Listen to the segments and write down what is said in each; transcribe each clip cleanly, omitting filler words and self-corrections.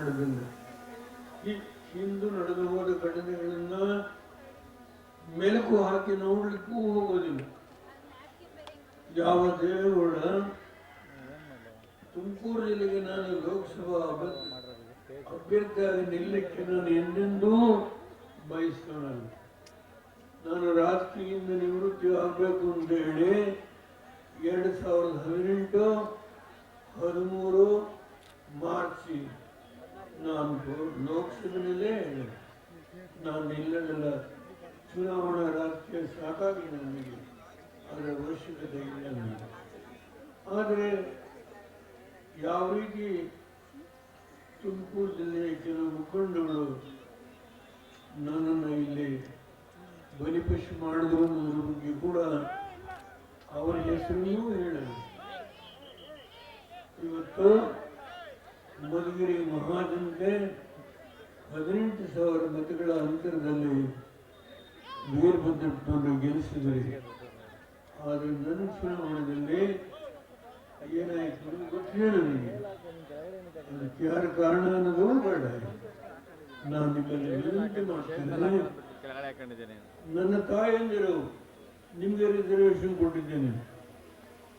ನಡೆದಿಲ್ಲ. ಹಿಂದೂ ನಡೆದು ಹೋದ ಘಟನೆಗಳನ್ನ ಮೆಲುಕು ಹಾಕಿ ನೋಡ್ಲಿಕ್ಕೂ ಹೋಗೋದಿಲ್ಲ. ಯಾವ ದೇವೇಗೌಡ ತುಮಕೂರು ಜಿಲ್ಲೆಗೆ ನಾನು ಲೋಕಸಭಾ ಅಭ್ಯರ್ಥಿಯಾಗಿ ನಿಲ್ಲಕ್ಕೆ ನಾನು ಎಂದೆಂದೂ ಬಯಸ್ತೇನೆ. ನಾನು ರಾಜಕೀಯದಿಂದ ನಿವೃತ್ತಿ ಆಗಬೇಕು ಅಂತ ಹೇಳಿ 2018 13 ಮಾರ್ಚ್ ನಾನು ಲೋಕಸಭೆಯಲ್ಲೇ ನಾನು ನಿಲ್ಲಲಿಲ್ಲ. ಚುನಾವಣಾ ರಾಜಕೀಯ ಸಾಕಾಗಿ ನನಗೆ ಅದರ ಅವಶ್ಯಕತೆ ಇಲ್ಲ ನನಗೆ. ಆದರೆ ಯಾವ ರೀತಿ ತುಮಕೂರು ಜಿಲ್ಲೆಯ ಕೆಲವು ಮುಖಂಡಗಳು ನನ್ನನ್ನು ಇಲ್ಲಿ ಬಲಿಪಶು ಮಾಡಿದ್ರು ಅನ್ನೋದ್ರ ಬಗ್ಗೆ ಕೂಡ ಅವರ ಹೆಸರನ್ನೂ ಹೇಳಲು. ಇವತ್ತು ಮಧುಗಿರಿ ಮಹಾಜನತೆ 18,000 ಮತಗಳ ಅಂತರದಲ್ಲಿ ವೀರಭದ್ರಪ್ಪನವರು ಗೆಲ್ಲಿಸಿದರೆ, ಆದರೆ ನನ್ನ ಚುನಾವಣೆಯಲ್ಲಿ ಏನಾಯಿತು ಗೊತ್ತಿಲ್ಲ ನನಗೆ. ಅದಕ್ಕೆ ಯಾರ ಕಾರಣ ಅನ್ನೋದು ಬೇಡ. ನಾನು ನಿಮ್ಮಲ್ಲಿ ವಿನಂತಿ ಮಾಡ್ತೇನೆ, ನನ್ನ ತಾಯಂದಿರು ನಿಮಗೆ ರಿಸರ್ವೇಶನ್ ಕೊಟ್ಟಿದ್ದೇನೆ,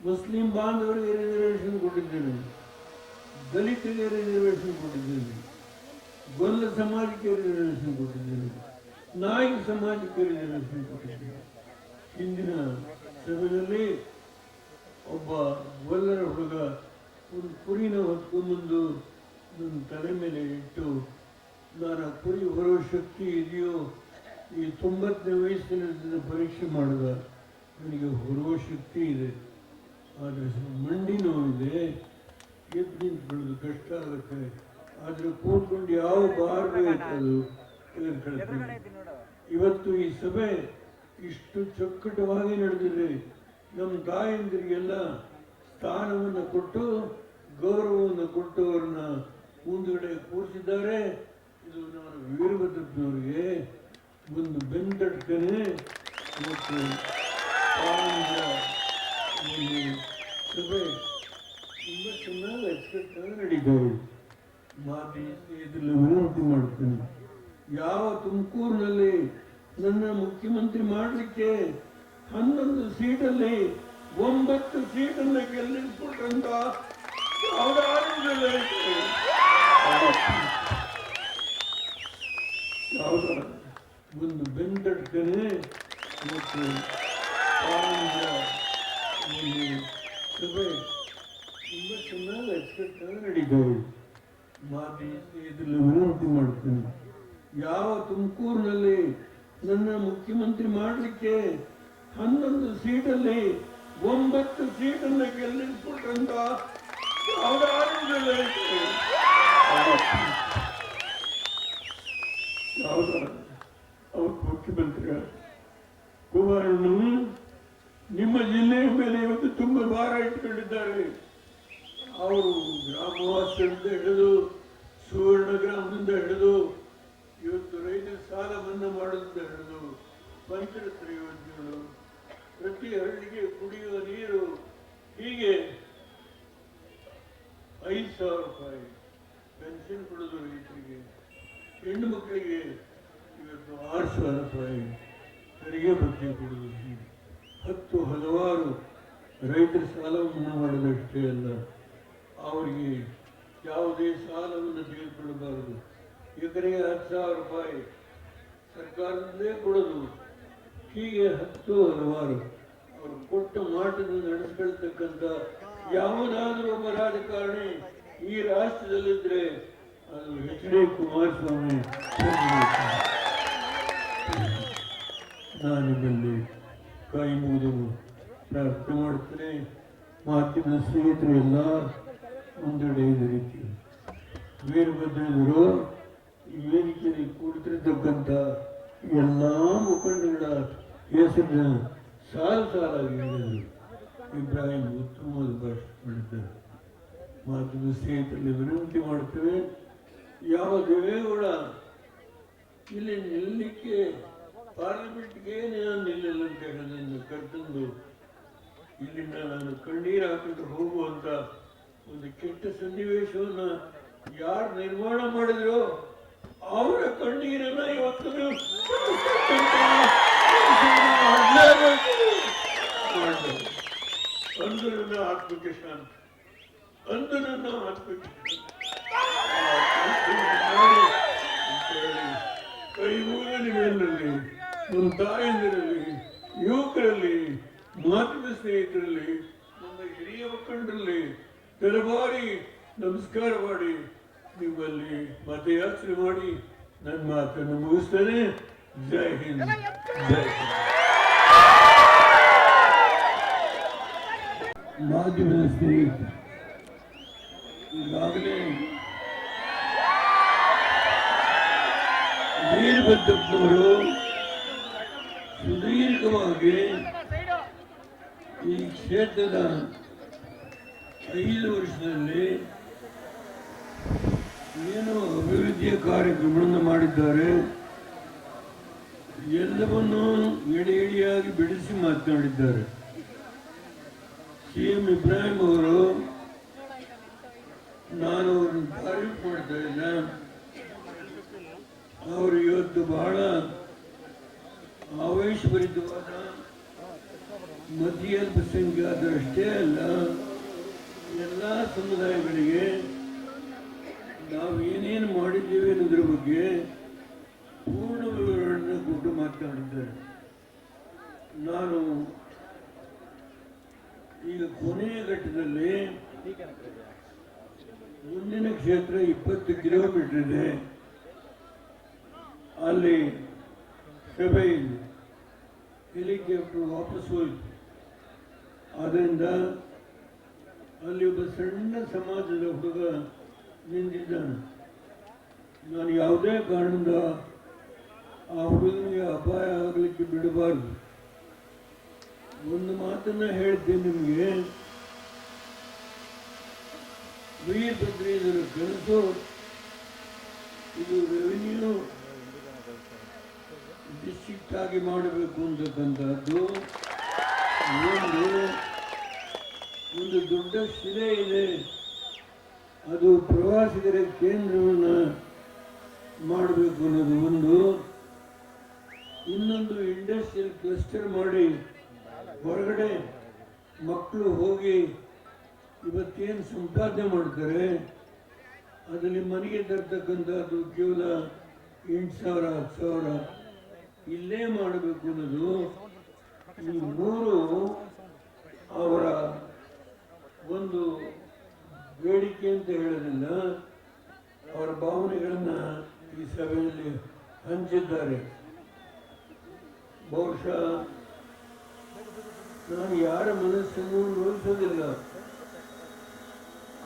ಮುಸ್ಲಿಂ ಬಾಂಧವರಿಗೆ ರಿಸರ್ವೇಶನ್ ಕೊಟ್ಟಿದ್ದೇನೆ, ದಲಿತರಿಗೆ ರಿಸರ್ವೇಶನ್ ಕೊಟ್ಟಿದ್ದೇನೆ, ಗೊಲ್ಲ ಸಮಾಜಕ್ಕೆ ರಿಸರ್ವೇಶನ್ ಕೊಟ್ಟಿದ್ದೇನೆ, ನಾಯಕ ಸಮಾಜಕ್ಕೆ ರಿಸರ್ವೇಶನ್ ಕೊಟ್ಟಿದ್ದೇನೆ. ಹಿಂದಿನ ಸಭೆಯಲ್ಲಿ ಒಬ್ಬ ಗೊಲ್ಲರ ಹುಡುಗ ಒಂದು ಕುರಿನ ಹೊತ್ಕೊಂಡ್ಬಂದು ನನ್ನ ತಲೆ ಮೇಲೆ ಇಟ್ಟು, ನಾನು ಕುರಿ ಹೊರೋ ಶಕ್ತಿ ಇದೆಯೋ ಈ 90ನೇ ವಯಸ್ಸಿನ ಪರೀಕ್ಷೆ ಮಾಡಿದ, ನನಗೆ ಹೊರುವ ಶಕ್ತಿ ಇದೆ, ಆದರೆ ಮಂಡಿ ನೋವಿದೆ, ಎದ್ದು ನಿಂತ್ಕೊಳ್ಳೋದು ಕಷ್ಟ ಆಗುತ್ತೆ. ಆದರೆ ಕೂತ್ಕೊಂಡು ಯಾವ ಬಾರ್ ಬೇಕದು ತೆಗೆದುಕೊಳ್ತೀನಿ. ಇವತ್ತು ಈ ಸಭೆ ಇಷ್ಟು ಚೊಕ್ಕಟವಾಗಿ ನಡೆದಿದೆ. ನಮ್ಮ ತಾಯಂದಿರಿಗೆಲ್ಲ ಸ್ಥಾನವನ್ನು ಕೊಟ್ಟು ಗೌರವವನ್ನು ಕೊಟ್ಟು ಅವ್ರನ್ನ ಮುಂದುಗಡೆ ಕೂರಿಸಿದ್ದಾರೆ. ಇದು ನಾನು ವೀರಭದ್ರಪ್ಪನವರಿಗೆ ಒಂದು ಬೆಂತಡ್ತೇನೆ. ಮತ್ತು ಸಭೆ ತುಂಬ ಚೆನ್ನಾಗಿ ಅಚ್ಚುಕಟ್ಟಾಗಿ ನಡೀತಾವೆ. ಮಾತಿ ಇದರಲ್ಲಿ ವಿನಂತಿ ಮಾಡ್ತೇನೆ, ಯಾವ ತುಮಕೂರಿನಲ್ಲಿ ನನ್ನ ಮುಖ್ಯಮಂತ್ರಿ ಮಾಡಲಿಕ್ಕೆ 11 ಸೀಟಲ್ಲಿ 9 ಸೀಟನ್ನು ಗೆಲ್ಲಿಸ್ಕೊಟ್ಟಂತ ಒಂದು ಬೆಂತಡ್ತೇನೆ. ಮತ್ತು ಸಭೆ ತುಂಬ ಚೆನ್ನಾಗಿ ಅಚ್ಚುಕಟ್ಟಾಗಿ ನಡೀತಾವೆ. ಮಾತಿ ಇದರಲ್ಲಿ ವಿನಂತಿ ಮಾಡ್ತೇನೆ, ಯಾವ ತುಮಕೂರಿನಲ್ಲಿ ನನ್ನ ಮುಖ್ಯಮಂತ್ರಿ ಮಾಡಲಿಕ್ಕೆ 11 ಸೀಟಲ್ಲಿ 9 ಸೀಟನ್ನು ಗೆಲ್ಲಿಸ್ಕೊಟ್ಟಂತ ಅವ್ರ ಮುಖ್ಯಮಂತ್ರಿ ಕುಮಾರಣ್ಣನು ನಿಮ್ಮ ಜಿಲ್ಲೆಯ ಮೇಲೆ ಇವತ್ತು ತುಂಬ ಭಾರ ಇಟ್ಕೊಂಡಿದ್ದಾರೆ. ಅವರು ಗ್ರಾಮವಾಸದಿಂದ ಹಿಡಿದು ಸುವರ್ಣ ಗ್ರಾಮದಿಂದ ಹಿಡಿದು ಇವತ್ತು ರೈತರ ಸಾಲ ಮನ್ನಾ ಮಾಡೋದ್ರಿಂದ ಹಿಡಿದು ಪಂಚಾಯತ್ ಯೋಜನೆಗಳು, ಪ್ರತಿ ಹಳ್ಳಿಗೆ ಕುಡಿಯುವ ನೀರು, ಹೀಗೆ 5,000 ರೂಪಾಯಿ ಪೆನ್ಷನ್ ಕೊಡೋದು ರೈತರಿಗೆ, ಹೆಣ್ಣು ಮಕ್ಕಳಿಗೆ ಇವತ್ತು 6,000 ರೂಪಾಯಿ ತೆರಿಗೆ ಭತ್ಯೆ ಕೊಡೋದು, ಹೀಗೆ ಹಲವಾರು ರೈತರ ಸಾಲವನ್ನು ಮಾಡೋದಷ್ಟೇ ಅಲ್ಲ, ಅವರಿಗೆ ಯಾವುದೇ ಸಾಲವನ್ನು ತೆಗೆದುಕೊಳ್ಳಬಾರದು. ಎಕರೆಗೆ 10,000 ರೂಪಾಯಿ ಸರ್ಕಾರದಲ್ಲೇ ಕೊಡೋದು, ಹೀಗೆ ಹಲವಾರು ಅವರು ಕೊಟ್ಟ ಮಾಟನ್ನು ನಡೆಸ್ಕೊಳ್ತಕ್ಕಂಥ ಯಾವುದಾದ್ರೂ ಒಬ್ಬ ರಾಜಕಾರಣಿ ಈ ರಾಷ್ಟ್ರದಲ್ಲಿದ್ದರೆ ಅದು ಎಚ್.ಡಿ. ಕುಮಾರಸ್ವಾಮಿ. ನಾನಿಲ್ಲಿ ಕೈ ಮುಗಿದು ಪ್ರಾರ್ಥನೆ ಮಾಡ್ತೇನೆ. ಮಾತಿನ ಸ್ನೇಹಿತರು ಎಲ್ಲ ಮುಂದಡೆ ಇದ ರೀತಿ ವೀರಭದ್ರರು ಈ ವೇದಿಕೆಯಲ್ಲಿ ಕೂಡಿತಿರ್ತಕ್ಕಂಥ ಎಲ್ಲ ಮುಖಂಡಗಳ ಹೆಸರನ್ನ ಸಾಲಾಗಿ ಹೇಳಿದರು. ಇಬ್ರಾಹಿಂ ಉತ್ತಮವಾದ ಭಾಷೆ ಮಾಡಿದ್ದಾರೆ. ಮಾತಿನ ಸ್ನೇಹಿತರಲ್ಲಿ ವಿನಂತಿ ಮಾಡ್ತೇವೆ, ಯಾವ ದೇವೇಗೌಡ ಇಲ್ಲಿ ನಿಲ್ಲಲಿಕ್ಕೆ ಪಾರ್ಲಿಮೆಂಟ್ಗೆ ನಾನು ನಿಲ್ಲಿಲ್ಲ ಅಂತ ಹೇಳೋದನ್ನು ಕರ್ತಂದು ಇಲ್ಲಿಂದ ನಾನು ಕಣ್ಣೀರು ಹಾಕಿಕೊಂಡು ಹೋಗುವಂತ ಒಂದು ಕೆಟ್ಟ ಸನ್ನಿವೇಶವನ್ನು ಯಾರು ನಿರ್ಮಾಣ ಮಾಡಿದ್ರು ಅವರ ಕಣ್ಣೀರನ್ನ ಇವತ್ತು ನೀವು ಅಂದು ನನ್ನ ಆತ್ಮಕ್ಕೆ ಶಾಂತಿ, ಅಂದು ನನ್ನ ಆತ್ಮಕ್ಕೆ ಕೈ ಮುಗಿದ ನೀವೆಲ್ಲರಲ್ಲಿ, ನಮ್ಮ ತಾಯಂದಿರಲ್ಲಿ, ಯುವಕರಲ್ಲಿ, ಮಾಧ್ಯಮ ಸ್ನೇಹಿತರಲ್ಲಿ, ನಮ್ಮ ಹಿರಿಯ ಮುಖಂಡರಲ್ಲಿ ತಲೆಬಾರಿ ನಮಸ್ಕಾರ ಮಾಡಿ ನಿಮ್ಮಲ್ಲಿ ಮತಯಾಚನೆ ಮಾಡಿ ನನ್ನ ಮಾತನ್ನು ಮುಗಿಸ್ತೇನೆ. ಜೈ ಹಿಂದ್, ಜೈ ಹಿಂದ್. ಮಾಧ್ಯಮದ ಸ್ನೇಹಿತ ಈಗಾಗಲೇ ವೀರಭದ್ರಪ್ಪನವರು ಸುದೀರ್ಘವಾಗಿ ಈ ಕ್ಷೇತ್ರದ 5 ವರ್ಷದಲ್ಲಿ ಏನು ಅಭಿವೃದ್ಧಿಯ ಕಾರ್ಯಕ್ರಮಗಳನ್ನು ಮಾಡಿದ್ದಾರೆ ಎಲ್ಲವನ್ನೂ ಎಡೆ ಎಡೆಯಾಗಿ ಬಿಡಿಸಿ ಮಾತನಾಡಿದ್ದಾರೆ. CM ಇಬ್ರಾಹಿಂ ಅವರು, ನಾನು ಅವ್ರನ್ನ ತಾರೀಫ್ ಮಾಡ್ತಾ ಇಲ್ಲ, ಅವರು ಇವತ್ತು ಬಹಳ ಆವೇಶಭರಿತವಾದ ಮಧ್ಯಲ್ಪಸಂಖ್ಯಾತರಷ್ಟೇ ಅಲ್ಲ, ಎಲ್ಲ ಸಮುದಾಯಗಳಿಗೆ ನಾವು ಏನೇನು ಮಾಡಿದ್ದೇವೆ ಅನ್ನೋದ್ರ ಬಗ್ಗೆ ಪೂರ್ಣ ವಿವರಣೆ ಕೊಟ್ಟು ಮಾತನಾಡಿದ್ದಾರೆ. ನಾನು ಈಗ ಕೊನೆಯ ಘಟ್ಟದಲ್ಲಿ ಮುಂದಿನ ಕ್ಷೇತ್ರ 20 ಕಿಲೋಮೀಟರ್ ಇದೆ, ಅಲ್ಲಿ ಸಭೆ ಇದೆ, ಹೆಲಿಕಾಪ್ಟರ್ ವಾಪಸ್ ಹೋಯಿತು. ಆದ್ದರಿಂದ ಅಲ್ಲಿ ಒಬ್ಬ ಸಣ್ಣ ಸಮಾಜದ ಹುಡುಗ ನಿಂತಿದ್ದಾನೆ. ನಾನು ಯಾವುದೇ ಕಾರಣದಿಂದ ಆ ಹುಡುಗನಿಗೆ ಅಪಾಯ ಆಗಲಿಕ್ಕೆ ಬಿಡಬಾರ್ದು. ಒಂದು ಮಾತನ್ನ ಹೇಳ್ತೀನಿ ನಿಮಗೆ, ವೀರಭದ್ರ ಇದರ ಕೆಲಸ ಇದು ರೆವಿನ್ಯೂ ಡಿಸ್ಟ್ರಿಕ್ಟ್ ಆಗಿ ಮಾಡಬೇಕು ಅಂತಕ್ಕಂಥದ್ದು. ಒಂದು ದೊಡ್ಡ ಶಿಲೆ ಇದೆ, ಅದು ಪ್ರವಾಸಿಗರ ಕೇಂದ್ರವನ್ನು ಮಾಡಬೇಕು ಅನ್ನೋದು ಒಂದು. ಇನ್ನೊಂದು ಇಂಡಸ್ಟ್ರಿಯಲ್ ಕ್ಲಸ್ಟರ್ ಮಾಡಿ ಹೊರಗಡೆ ಮಕ್ಕಳು ಹೋಗಿ ಇವತ್ತೇನು ಸಂಪಾದನೆ ಮಾಡ್ತಾರೆ ಅದರಲ್ಲಿ ಮನೆಗೆ ತರ್ತಕ್ಕಂಥದ್ದು ಕೇವಲ 8,000 10,000 ಇಲ್ಲೇ ಮಾಡಬೇಕು ಅನ್ನೋದು. ಈ 3 ಅವರ ಒಂದು ಬೇಡಿಕೆ ಅಂತ ಹೇಳೋದಿಲ್ಲ, ಅವರ ಭಾವನೆಗಳನ್ನು ಈ ಸಭೆಯಲ್ಲಿ ಹಂಚಿದ್ದಾರೆ. ಬಹುಶಃ ನಾನು ಯಾರ ಮನಸ್ಸನ್ನು ನೋಯಿಸೋದಿಲ್ಲ.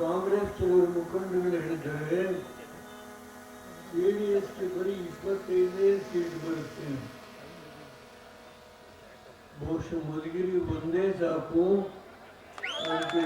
ಕಾಂಗ್ರೆಸ್ ಕೆಲವರು ಮುಖಂಡಗಳು ಹೇಳಿದ್ದಾರೆ JDSಗೆ ಬರೀ 25 ಸೀಟ್ ಬರುತ್ತೆ. ಬಹುಶಃ ಮಧುಗಿರಿ ಒಂದೇ ಸಾಕು, ಅದಕ್ಕೆ